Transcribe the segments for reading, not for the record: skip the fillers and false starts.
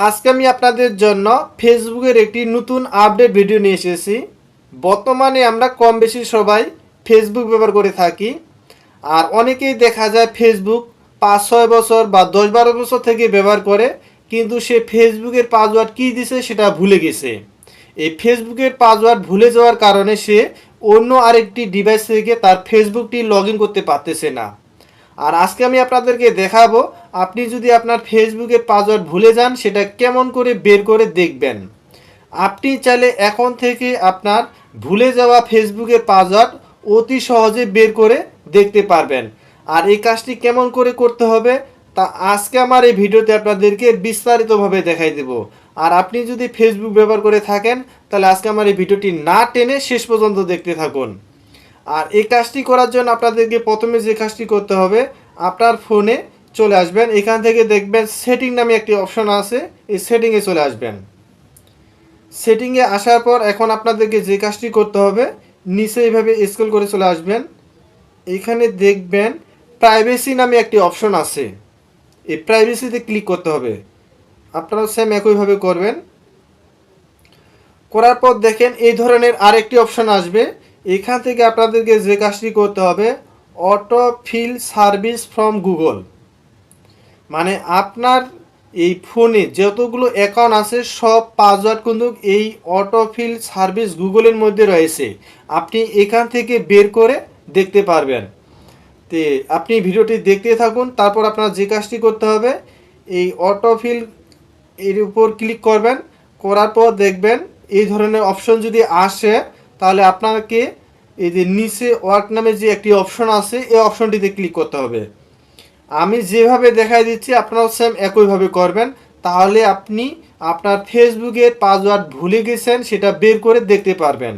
আজকে আমি আপনাদের জন্য ফেসবুকের একটি নতুন আপডেট ভিডিও নিয়ে এসেছি। বর্তমানে আমরা কম বেশি সবাই ফেসবুক ব্যবহার করে থাকি। আর অনেকেই দেখা যায় ফেসবুক 5-6 বছর বা 10-12 বছর থেকে ব্যবহার করে, কিন্তু সে ফেসবুকের পাসওয়ার্ড কী দিছে সেটা ভুলে গেছে। এই ফেসবুকের পাসওয়ার্ড ভুলে যাওয়ার কারণে সে অন্য আরেকটি ডিভাইস থেকে তার ফেসবুকটি লগ ইন করতে পারতেছে না। আর আজকে আমি আপনাদেরকে দেখাবো আপনি যদি আপনার ফেসবুকের পাসওয়ার্ড ভুলে যান সেটা কেমন করে বের করে দেখবেন। আপনি চাইলে এখন থেকে আপনার ভুলে যাওয়া ফেসবুকের পাসওয়ার্ড অতি সহজে বের করে দেখতে পারবেন। আর এই কাজটি কেমন করে করতে হবে তা আজকে আমার এই ভিডিওতে আপনাদেরকে বিস্তারিতভাবে দেখাই দেব। আর আপনি যদি ফেসবুক ব্যবহার করে থাকেন তাহলে আজকে আমার এই ভিডিওটি না টেনে শেষ পর্যন্ত দেখতে থাকুন। আর এই কাজটি করার জন্য আপনাদেরকে প্রথমে যে কাজটি করতে হবে, আপনার ফোনে চলে আসবেন, এখান থেকে দেখবেন সেটিং নামে একটি অপশন আছে, এই সেটিংয়ে চলে আসবেন। সেটিংয়ে আসার পর এখন আপনাদেরকে যে কাজটি করতে হবে, নিচে এইভাবে স্ক্রল করে চলে আসবেন। এখানে দেখবেন প্রাইভেসি নামে একটি অপশন আছে, এই প্রাইভেসিতে ক্লিক করতে হবে। আপনারা সেম একইভাবে করবেন। করার পর দেখেন এই ধরনের আরেকটি অপশন আসবে। এখান থেকে আপনাদেরকে যে কাজটি করতে হবে, auto feel service from Google, মানে আপনার এই ফোনে যতগুলো অ্যাকাউন্ট আছে সব পাসওয়ার্ড কিন্তু এই অটো ফিল সার্ভিস গুগলের মধ্যে রয়েছে। আপনি এখান থেকে বের করে দেখতে পারবেন। তে আপনি ভিডিওটি দেখতে থাকুন। তারপর আপনার যে কাজটি করতে হবে, এই অটো ফিল এর উপর ক্লিক করবেন। করার পর দেখবেন এই ধরনের অপশন যদি আসে তাহলে আপনাকে এই যে নিচে ওয়ার্ক নামে যে একটি অপশন আছে এই অপশনটিতে ক্লিক করতে হবে। আমি যেভাবে দেখাই দিচ্ছি আপনারাও সেম একইভাবে করবেন, তাহলে আপনি আপনার ফেসবুকের পাসওয়ার্ড ভুলে গেছেন সেটা বের করে দেখতে পারবেন।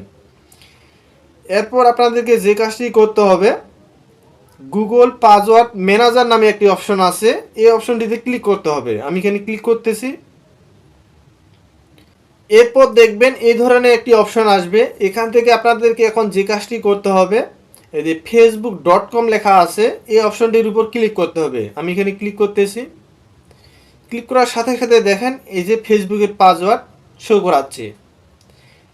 এরপর আপনাদেরকে যে কাজটি করতে হবে, গুগল পাসওয়ার্ড ম্যানেজার নামে একটি অপশন আছে, এই অপশনটিতে ক্লিক করতে হবে। আমি এখানে ক্লিক করতেছি। এরপর দেখবেন এই ধরনের একটি অপশন আসবে। এখান থেকে আপনাদেরকে এখন যে কাজটি করতে হবে, এই যে facebook.com লেখা আছে এই অপশনটির উপর ক্লিক করতে হবে। আমি এখানে ক্লিক করতেছি। ক্লিক করার সাথে সাথে দেখেন এই যে ফেসবুকের পাসওয়ার্ড শো করাচ্ছে।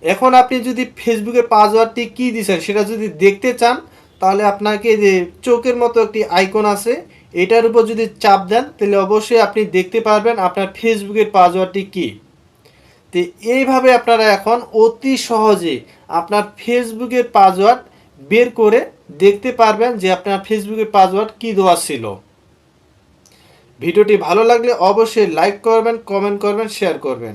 এখন আপনি যদি ফেসবুকের পাসওয়ার্ডটি কী দিয়েছেন সেটা যদি দেখতে চান তাহলে আপনাকে যে চোখের মতো একটি আইকন আছে এটার উপর যদি চাপ দেন তাহলে অবশ্যই আপনি দেখতে পারবেন আপনার ফেসবুকের পাসওয়ার্ডটি কী। তো এইভাবে আপনারা এখন অতি সহজে আপনার ফেসবুকের পাসওয়ার্ড বের করে দেখতে পারবেন যে আপনার ফেসবুকের পাসওয়ার্ড কী দেওয়া ছিল। ভিডিওটি ভালো লাগলে অবশ্যই লাইক করবেন, কমেন্ট করবেন, শেয়ার করবেন।